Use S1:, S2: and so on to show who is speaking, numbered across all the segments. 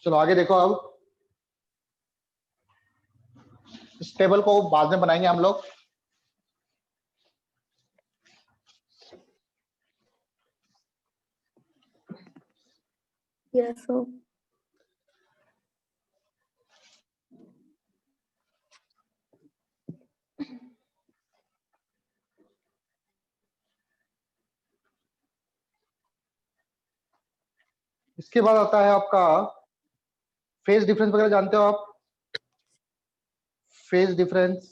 S1: चलो आगे देखो। अब इस टेबल को बाद में बनाएंगे हम लोग।
S2: Yes, sir.
S1: इसके बाद आता है आपका फेज डिफरेंस वगैरह जानते हो आप? फेज डिफरेंस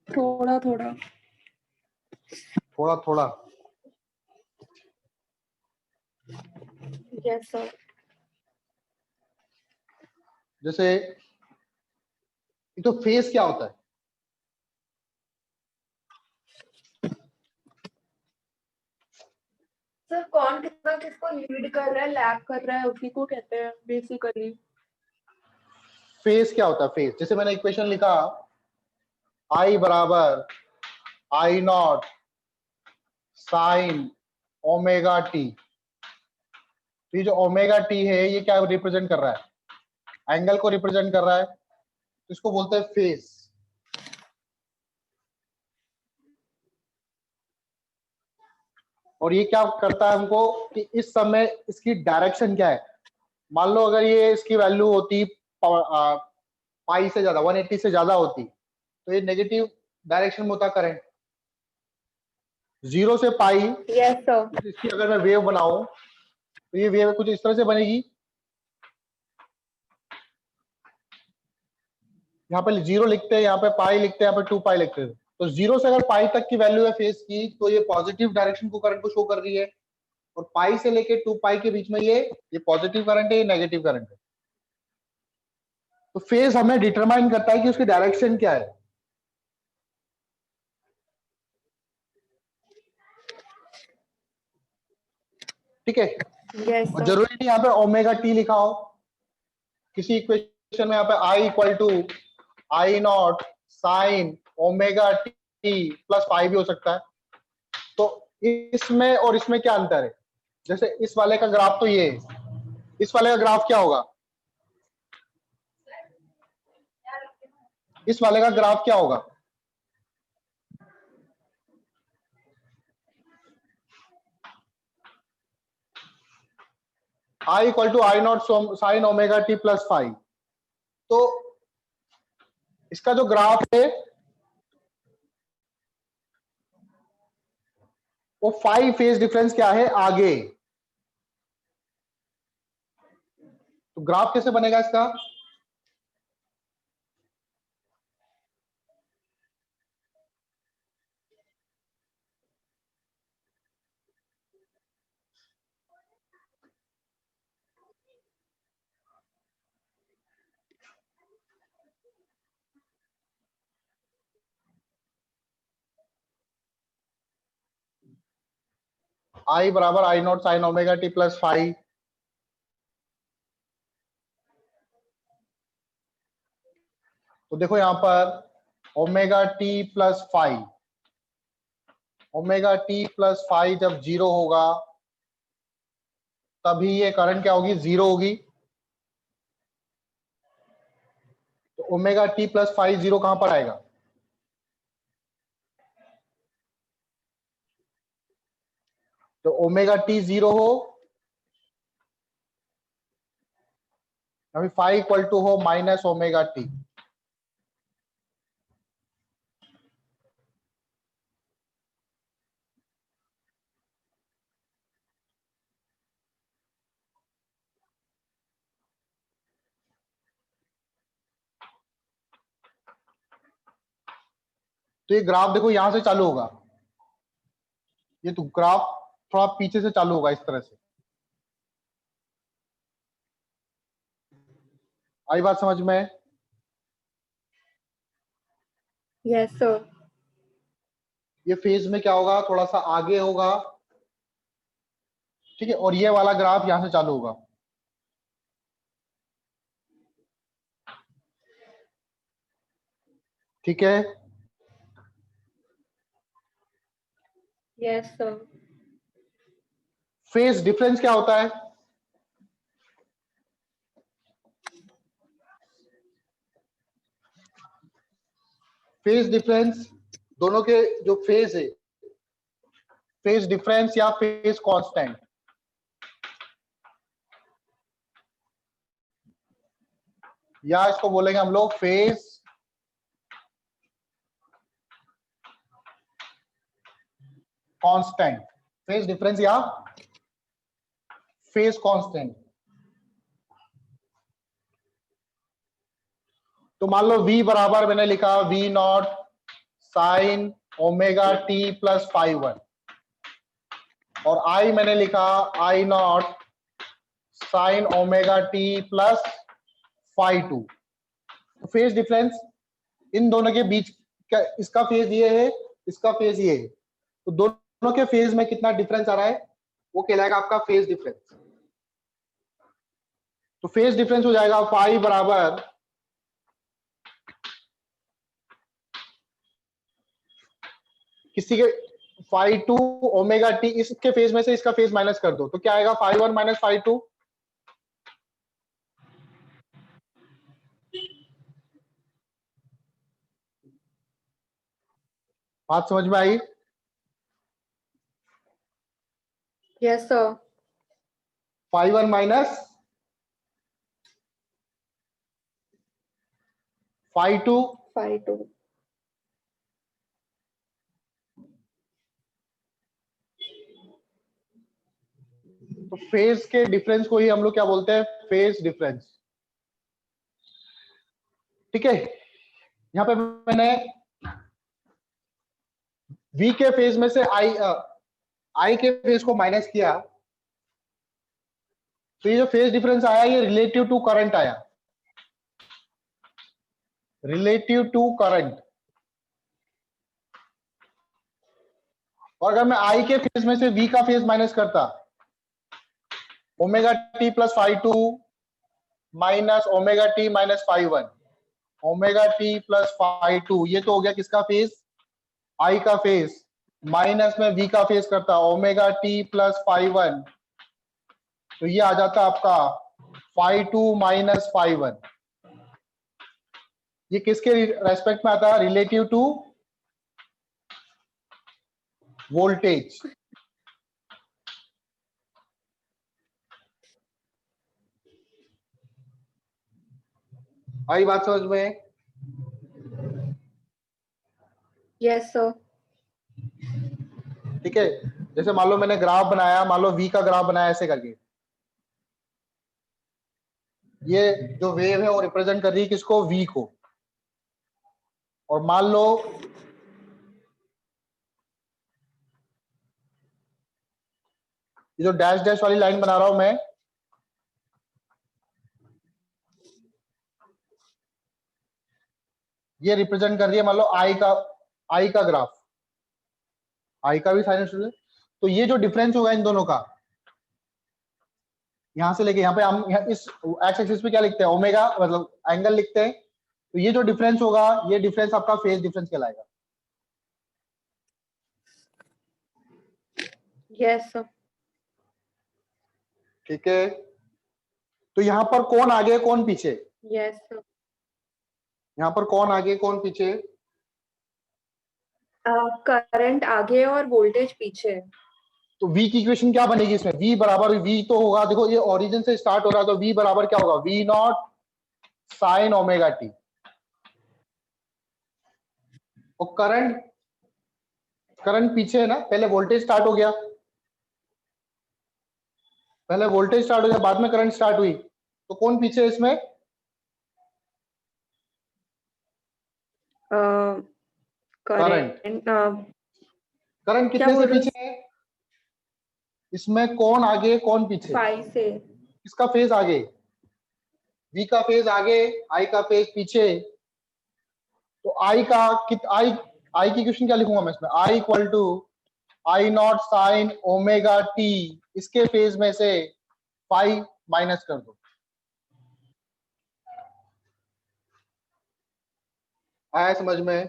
S2: थोड़ा थोड़ा।
S1: थोड़ा थोड़ा।
S2: Yes, sir.
S1: जैसे तो फेज क्या होता है?
S2: सर कौन कितना किसको लीड कर रहा है, लैग कर रहा है, उसी को कहते हैं बेसिकली।
S1: फेज क्या होता है? फेज जैसे मैंने इक्वेशन लिखा I बराबर I not sine omega T. ये जो ओमेगा टी है ये क्या रिप्रेजेंट कर रहा है? एंगल को रिप्रेजेंट कर रहा है, तो इसको बोलते हैं फेज। और ये क्या करता है हमको कि इस समय इसकी डायरेक्शन क्या है। मान लो अगर ये इसकी वैल्यू होती पाई से ज्यादा 180 से ज्यादा होती तो ये नेगेटिव डायरेक्शन में होता करंट। 0 से पाई
S2: यस सर।
S1: इसकी अगर मैं वेव बनाऊं तो ये वेव कुछ इस तरह से बनेगी। यहाँ पे 0 लिखते हैं, यहाँ पे पाई लिखते हैं, यहाँ पे 2 पाई लिखते हैं। तो 0 से अगर पाई तक की वैल्यू है फेज की तो ये पॉजिटिव डायरेक्शन को करंट को शो कर रही है, और पाई से लेके 2 पाई के बीच में ये पॉजिटिव करंट है, ये नेगेटिव करंट है। तो फेज हमें डिटरमाइन करता है कि उसकी डायरेक्शन क्या है। ठीक है।
S2: यस
S1: और
S2: सर।
S1: जरूरी नहीं यहाँ पे ओमेगा टी लिखा हो, किसी इक्वेशन में यहाँ पे I equal to I not sine omega t plus pi भी हो सकता है। तो इसमें और इसमें क्या अंतर है? जैसे इस वाले का ग्राफ तो ये है, इस वाले का ग्राफ क्या होगा? इस वाले का ग्राफ क्या होगा? I equal to I not sine omega t plus five. तो इसका जो ग्राफ है वो 5 फेज डिफरेंस क्या है आगे। तो ग्राफ कैसे बनेगा इसका? आई बराबर I not sine omega t plus five. तो देखो यहां पर omega t plus five, omega t plus five जब 0 होगा तभी ये करंट क्या होगी? 0 होगी। तो ओमेगा टी प्लस फाइव 0 कहां पर आएगा? तो ओमेगा टी 0 हो अभी फाइव इक्वल टू हो माइनस ओमेगा टी। तो ये ग्राफ देखो यहां से चालू होगा, ये तो ग्राफ थोड़ा पीछे से चालू होगा इस तरह से। आई बात समझ में?
S2: Yes sir.
S1: ये फेज में क्या होगा? थोड़ा सा आगे होगा। ठीक है। और ये वाला ग्राफ यहां से चालू होगा। ठीक है।
S2: Yes sir.
S1: फेज डिफरेंस क्या होता है? फेज डिफरेंस, दोनों के जो फेज है, फेज डिफरेंस या फेज कांस्टेंट, या इसको बोलेंगे हम लोग फेज कांस्टेंट, फेज डिफरेंस या फेज कांस्टेंट। तो मान लो v बराबर मैंने लिखा v not sine omega t plus phi one, और i मैंने लिखा i not sine omega t plus phi two. Phase difference इन दोनों के बीच का, इसका फेज ये है, इसका फेज ये है, तो दोनों के फेज में कितना डिफरेंस आ रहा है वो कहलाएगा आपका फेज डिफरेंस। तो फेज डिफरेंस हो जाएगा फाई बराबर किसी के फाई टू ओमेगा टी, इसके फेज में से इसका फेज माइनस कर दो तो क्या आएगा, phi one minus phi two. बात समझ में आई?
S2: Yes sir.
S1: Phi one minus phi two,
S2: 5 2।
S1: तो फेज के डिफरेंस को ही हम लोग क्या बोलते हैं, फेज डिफरेंस। ठीक है, यहां पे मैंने v के फेज में से i के फेज को माइनस किया, तो ये जो फेज डिफरेंस आया ये रिलेटिव टू करंट आया, रिलेटिव टू करंट। और अगर मैं i के फेज में से v का फेज माइनस करता, omega t plus phi two minus omega t minus phi one, omega t plus phi two, ये तो हो गया किसका फेज, i का फेज, माइनस में v का फेज करता omega t plus phi one, तो ये आ जाता आपका phi two minus phi one. ये किसके रेस्पेक्ट में आता है, रिलेटिव टू वोल्टेज। आई बात समझ में?
S2: Yes sir.
S1: ठीक है, जैसे मान लो मैंने ग्राफ बनाया, मान लो v का ग्राफ बनाया ऐसे करके, ये जो वेव है वो रिप्रेजेंट कर रही है किसको, v को। और मान लो ये जो डैश डैश वाली लाइन बना रहा हूं मैं, ये रिप्रेजेंट कर रही है मान लो i का ग्राफ, i का भी साइनसॉइड है। तो ये जो डिफरेंस होगा इन दोनों का, यहां से लेके यहाँ पे हम इस एक्स एक्सिस पे क्या लिखते हैं, ओमेगा मतलब एंगल लिखते हैं, तो ये जो डिफरेंस होगा ये डिफरेंस आपका फेज डिफरेंस कहलाएगा।
S2: Yes sir.
S1: ठीक है, तो यहाँ पर कौन आगे कौन पीछे,
S2: यस सर।
S1: यहाँ पर कौन आगे कौन पीछे,
S2: करंट आगे और वोल्टेज पीछे।
S1: तो v की इक्वेशन क्या बनेगी इसमें, v बराबर v तो होगा, देखो ये ओरिजिन से स्टार्ट हो रहा है तो v बराबर क्या होगा, v not sine omega t. और करंट, करंट पीछे है ना, पहले वोल्टेज स्टार्ट हो गया, पहले वोल्टेज स्टार्ट हो गया बाद में करंट स्टार्ट हुई, तो कौन पीछे है इसमें,
S2: करंट।
S1: करंट
S2: क्या
S1: कितने से
S2: बोल रहे
S1: पीछे है, इसमें कौन आगे कौन पीछे,
S2: 5 से।
S1: किसका फेज आगे, v का फेज आगे i का फेज पीछे। तो i का i की इक्वेशन क्या लिखूंगा मैं इसमें, i equal to I not sine omega t, इसके फेज में से फाइव माइनस कर दो। आया समझ में?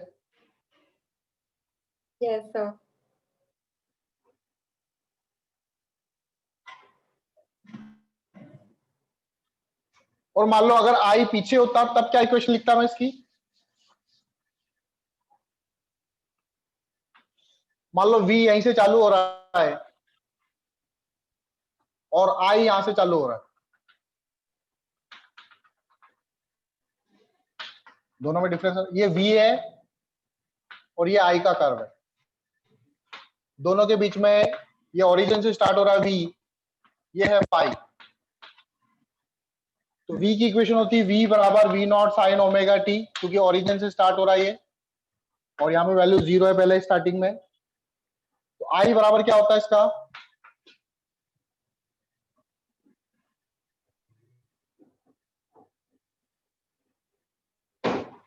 S2: Yes sir.
S1: और मान लो अगर आई पीछे होता तब क्या इक्वेशन लिखता मैं इसकी, मान लो V यहीं से चालू हो रहा है और I यहां से चालू हो रहा है, दोनों में डिफरेंस, ये V है और ये I का कर्व है, दोनों के बीच में ये ओरिजिन से स्टार्ट हो रहा है V, ये है फाई। तो V की इक्वेशन होती है V बराबर V not sine omega T, क्योंकि ओरिजिन से स्टार्ट हो रहा है ये, और यहाँ पे वैल्यू 0 है पहले स्टार्टिंग में। तो I बराबर क्या होता है इसका,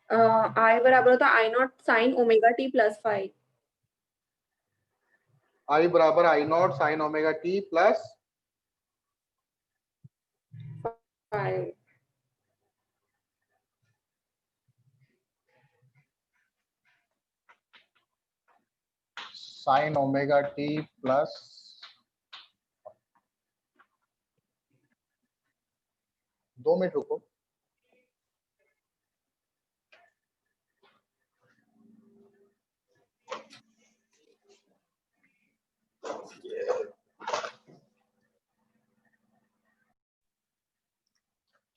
S2: आई बराबर होता है I not sine omega t plus five.
S1: I बराबर I not sine omega t plus
S2: five.
S1: Sine omega t plus, दो मिनट रुको।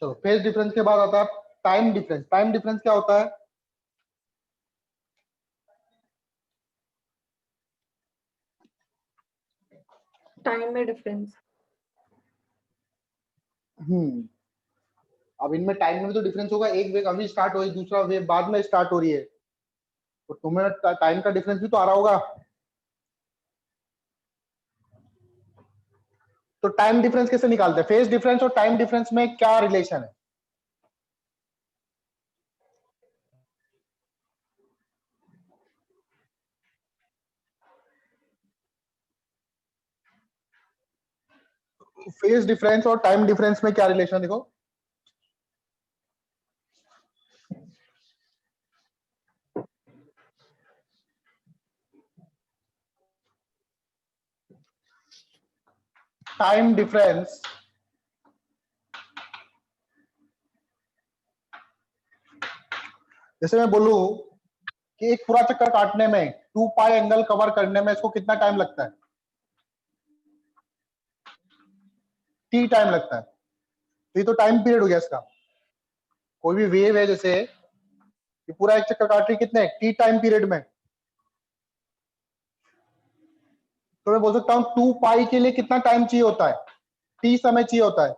S1: चलो, फेज डिफरेंस के बाद आता है टाइम डिफरेंस। टाइम डिफरेंस क्या होता है,
S2: टाइम में डिफरेंस।
S1: अब इनमें टाइम में तो डिफरेंस होगा, एक वेव अभी स्टार्ट हुई, दूसरा वेव बाद में स्टार्ट हो रही है, तो तुम्हें टाइम का डिफरेंस भी तो आ रहा होगा। तो टाइम डिफरेंस कैसे निकालते हैं, फेज डिफरेंस और टाइम डिफरेंस में क्या रिलेशन है, फेज डिफरेंस और टाइम डिफरेंस में क्या रिलेशन है, देखो टाइम डिफरेंस जैसे मैं बोलूं कि एक पूरा चक्कर काटने में 2 पाई एंगल कवर करने में इसको कितना टाइम लगता है, टी टाइम लगता है, तो ये तो टाइम पीरियड हो गया इसका। कोई भी वेव है जैसे ये पूरा एक चक्कर काट रही कितने टी टाइम पीरियड में, तो मैं बोल सकता हूं 2 पाई के लिए कितना टाइम चाहिए होता है, टी समय चाहिए होता है।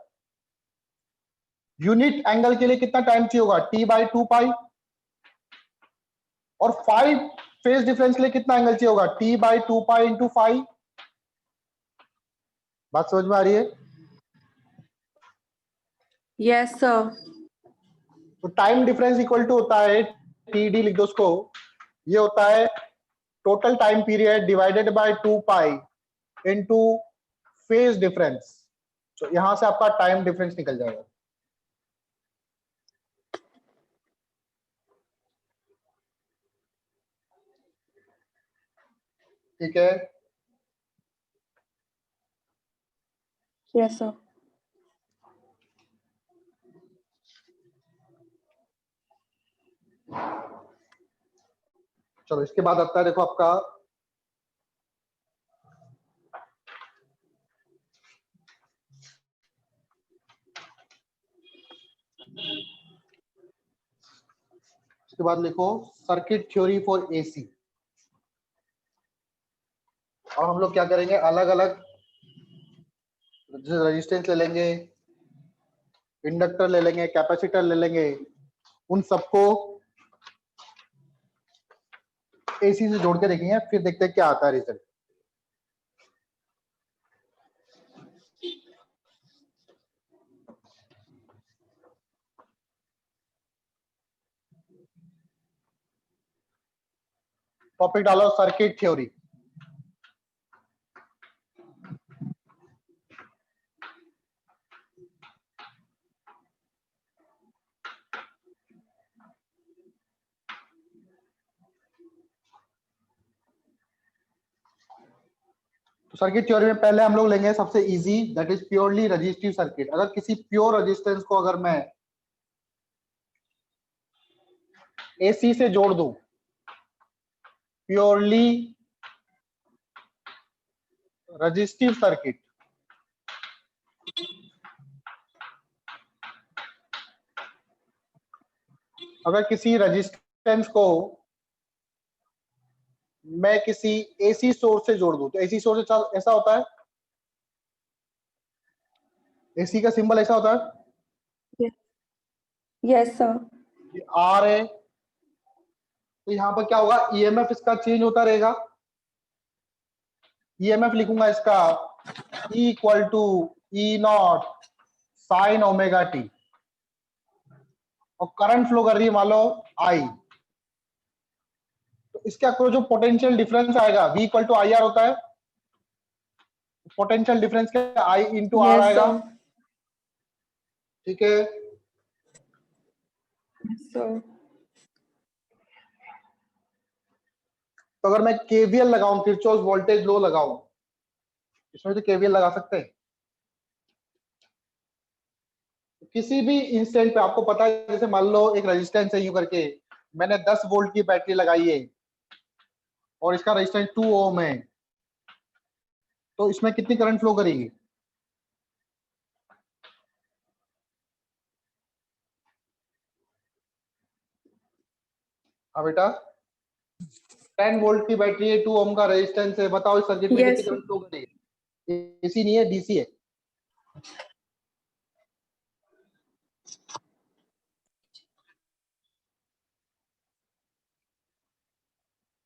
S1: यूनिट एंगल के लिए कितना टाइम चाहिए होगा, टी बाई 2 पाई। और 5 फेज डिफरेंस के लिए कितना एंगल चाहिए होगा, टी बाई 2 पाई इंटू 5। बात समझ में आ रही है।
S2: Yes sir.
S1: तो टाइम डिफरेंस इक्वल टू होता है टी डी, लिख दो उसको, ये होता है total time period divided by 2 pi into phase difference. तो यहां से आपका टाइम डिफरेंस निकल जाएगा। ठीक है,
S2: यस सर।
S1: चलो इसके बाद आता है देखो आपका इसके बाद लिखो सर्किट थ्योरी फॉर एसी। और हम लोग क्या करेंगे, अलग अलग रेजिस्टेंस ले लेंगे, इंडक्टर ले लेंगे, कैपेसिटर ले लेंगे, उन सबको एसी से जोड़ के देखेंगे, फिर देखते हैं क्या आता है रिजल्ट। टॉपिक डालो सर्किट थ्योरी। तो सर्किट थ्योरी में पहले हम लोग लेंगे सबसे easy, that is purely resistive circuit. अगर किसी प्योर रेजिस्टेंस को अगर मैं एसी से जोड़ दूं, प्योरली रजिस्टिव सर्किट, अगर किसी रेजिस्टेंस को मैं किसी एसी सोर्स से जोड़ दूं, तो एसी सोर्स ऐसा होता है, एसी का सिंबल ऐसा होता है,
S2: यस सर।
S1: ये आर है, तो यहाँ पर क्या होगा, ईएमएफ इसका चेंज होता रहेगा। ईएमएफ लिखूंगा इसका E equal to E not sine omega t, और करंट फ्लो कर रही है मान लो आई, तो इसके अक्रॉस जो पोटेंशियल डिफरेंस आएगा V equal to I R होता है, पोटेंशियल डिफरेंस क्या, आई इंटू आर
S2: यस
S1: आएगा।
S2: सर।
S1: ठीक है,
S2: सर
S1: तो अगर मैं केवीएल लगाऊं, किरचॉफ वोल्टेज लॉ लगाऊं, इसमें तो केवीएल लगा सकते हैं। किसी भी इंस्टेंट पे आपको पता है, जैसे मान लो एक रेजिस्टेंस है यूं करके, मैंने 10 वोल्ट की बैटरी लगाई है और इसका रेजिस्टेंस 2 ओम है, तो इसमें कितनी करंट फ्लो करेगी? हाँ बेटा, 10 वोल्ट की बैटरी है, 2 ओम का रेजिस्टेंस है, बताओ इस सर्किट में कितनी
S2: यस
S1: करंट फ्लो करेगी? एसी नहीं है, डीसी है।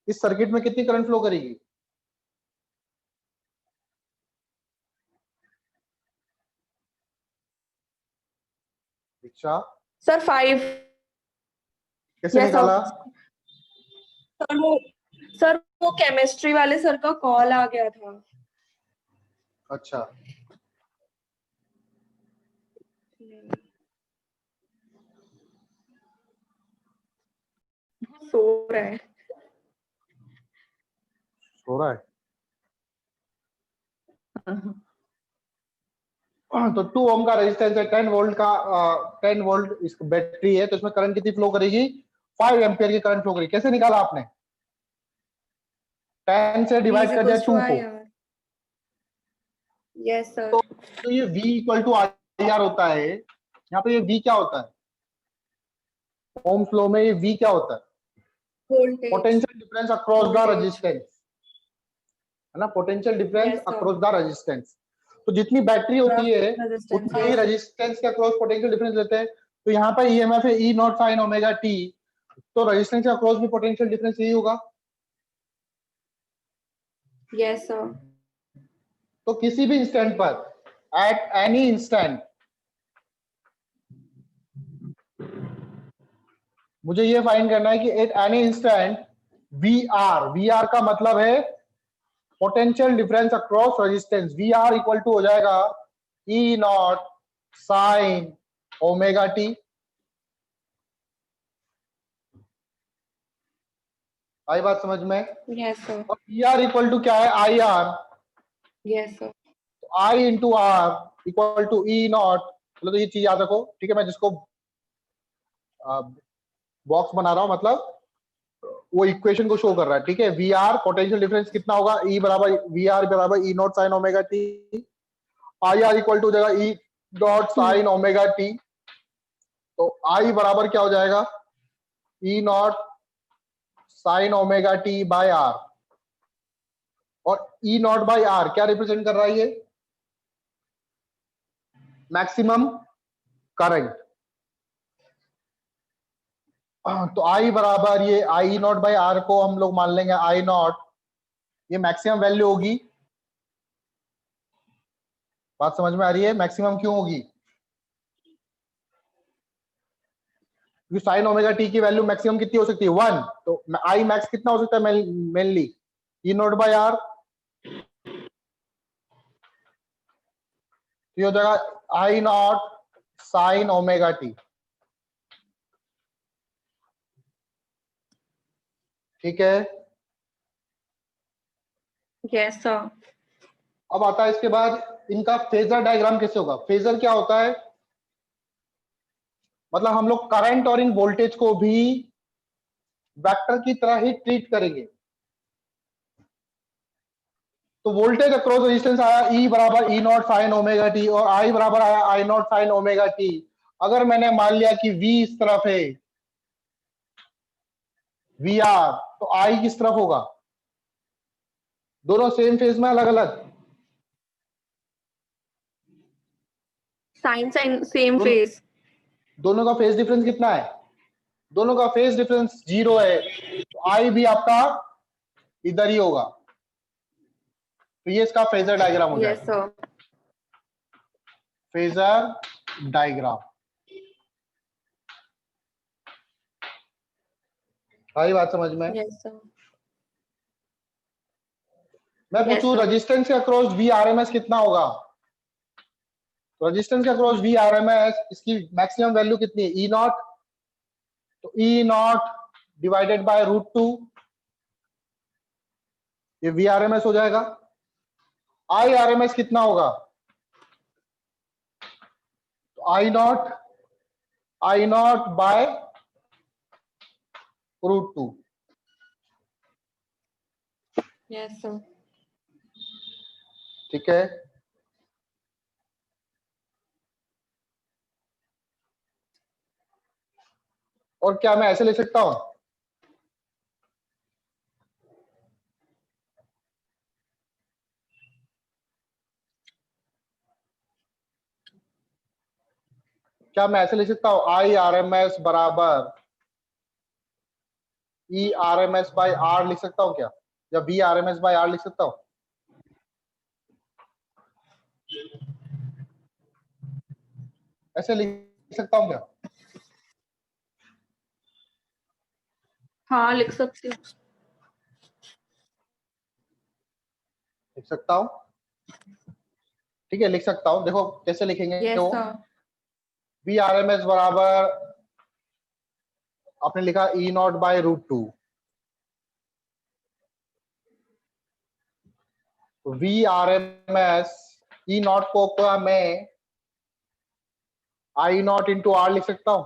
S1: इस सर्किट में कितनी करंट फ्लो करेगी? दीक्षा,
S2: सर 5।
S1: कैसे
S2: यस
S1: निकाला?
S2: सर वो केमिस्ट्री वाले सर का कॉल आ गया था।
S1: अच्छा,
S2: सो रहा है।
S1: हो रहा है। तो 2 ओम का रेजिस्टेंस है, 10 वोल्ट का 10 वोल्ट इस बैटरी है, तो इसमें करंट कितनी फ्लो करेगी? 5 एम्पियर की करंट फ्लो करेगी। कैसे निकाला आपने? 10 से डिवाइड कर दिया 2 को,
S2: यस सर।
S1: तो ये V equal to I R होता है। यहाँ पे ये V क्या होता है? ओम फ्लो में ये V क्या होता है?
S2: Voltage.
S1: Potential difference across the
S2: Voltage.
S1: Resistance, है ना, potential difference
S2: Yes, sir.
S1: Across the resistance. तो जितनी बैटरी होती है
S2: Resistance.
S1: उतना ही
S2: Yes.
S1: रेजिस्टेंस के अक्रॉस पोटेंशियल डिफरेंस लेते हैं। तो यहाँ पर ईएमएफ है ई नॉट साइन ओमेगा टी, तो रेजिस्टेंस के अक्रॉस भी पोटेंशियल डिफरेंस यही होगा।
S2: Yes, sir.
S1: तो किसी भी इंस्टेंट पर, एट एनी इंस्टेंट, मुझे ये फाइंड करना है कि at any instant V R का मतलब है potential difference across resistance. V R equal to हो जाएगा E not sine omega t. आई बात समझ में?
S2: Yes, sir.
S1: और वी आर इक्वल टू क्या है? I R.
S2: Yes, sir.
S1: I into R equal to E not, मतलब तो ये चीज याद रखो, ठीक है? मैं जिसको बॉक्स बना रहा हूं, मतलब वो इक्वेशन को शो कर रहा है, ठीक है? वी आर पोटेंशियल डिफरेंस कितना होगा? ई बराबर वी आर बराबर E not sine omega t, I R equal to हो जाएगा E dot sine omega t. तो आई बराबर क्या हो जाएगा? E not sine omega t by R, और ई नॉट बाय आर क्या रिप्रेजेंट कर रहा है? ये मैक्सिमम करंट। तो आई बराबर ये आई नॉट बाय आर को हम लोग मान लेंगे आई नॉट, ये मैक्सिमम वैल्यू होगी। बात समझ में आ रही है? मैक्सिमम क्यों होगी? क्योंकि साइन ओमेगा टी की वैल्यू मैक्सिमम कितनी हो सकती है? 1। तो आई मैक्स कितना हो सकता है mainly? E not by R. ये हो जाएगा I not sine omega t. ठीक है,
S2: Yes, sir.
S1: अब आता है इसके बाद इनका फेजर डायग्राम कैसे होगा? फेजर क्या होता है? मतलब हम लोग करंट और इन वोल्टेज को भी वेक्टर की तरह ही ट्रीट करेंगे। तो वोल्टेज अक्रॉस रेजिस्टेंस आया E बराबर E not sine omega t और I बराबर आया I not sine omega T. अगर मैंने मान लिया कि V इस तरफ है VR, तो I किस तरफ होगा? दोनों सेम फेज में अलग अलग?
S2: Sine sine same phase.
S1: दोनों का फेज डिफरेंस कितना है? दोनों का फेज डिफरेंस 0 है, तो I भी आपका इधर ही होगा। तो ये इसका फेजर डायग्राम हो
S2: यस
S1: जाएगा।
S2: सर।
S1: फेजर डायग्राम आई बात समझ में?
S2: Yes sir.
S1: मैं
S2: Yes,
S1: पूछूं
S2: sir.
S1: रेजिस्टेंस के अक्रॉस वी आरएमएस कितना होगा? रेजिस्टेंस के अक्रॉस वी आरएमएस, इसकी मैक्सिमम वैल्यू कितनी है? ई नॉट, तो ई नॉट डिवाइडेड बाय रूट 2, ये वी आरएमएस हो जाएगा। आई आरएमएस कितना होगा? तो I not by root 2।
S2: Yes sir.
S1: ठीक है, और क्या मैं ऐसे ले सकता हूं? क्या मैं ऐसे ले सकता हूं? आई आरएमएस बराबर ई आरएमएस बाय आर लिख सकता हूं क्या? या वी आरएमएस बाय आर लिख सकता हूं? ऐसे लिख सकता हूं क्या?
S2: हाँ लिख सकती हूँ।
S1: लिख सकता हूं, ठीक है लिख सकता हूं। देखो कैसे लिखेंगे
S2: यस
S1: वो?
S2: सर।
S1: वी आरएमएस बराबर आपने लिखा E not by root 2, V RMS E not को मैं आई नॉट इंटू आर लिख सकता हूं,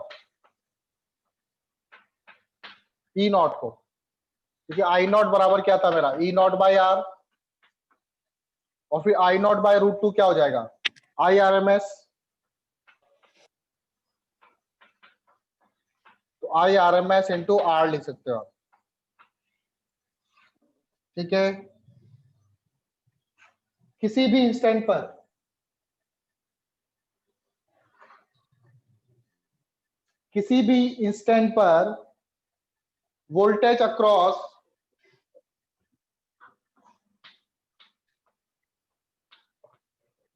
S1: ई नॉट को, क्योंकि आई नॉट बराबर क्या था मेरा? ई नॉट बाय आर, और फिर आई नॉट बाय रूट 2 क्या हो जाएगा? आई आरएमएस। तो आई आरएमएस इंटू आर लिख सकते हो आप, ठीक है। किसी भी इंस्टेंट पर voltage across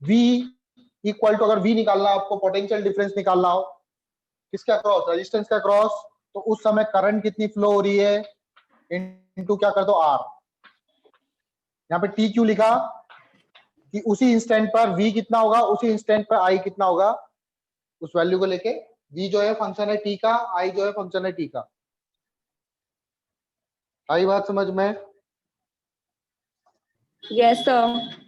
S1: V equal to, अगर V निकालना आपको, पोटेंशियल डिफरेंस निकालना हो किसके अक्रॉस? रेजिस्टेंस के अक्रॉस, तो उस समय करंट कितनी फ्लो हो रही है इनटू क्या कर दो R। यहाँ पे T क्यों लिखा? कि उसी इंस्टेंट पर V कितना होगा, उसी इंस्टेंट पर I कितना होगा, उस वैल्यू को लेके। V जो है फंक्शन है T का, I जो है फंक्शन है T का। आई बात समझ में?
S2: Yes sir.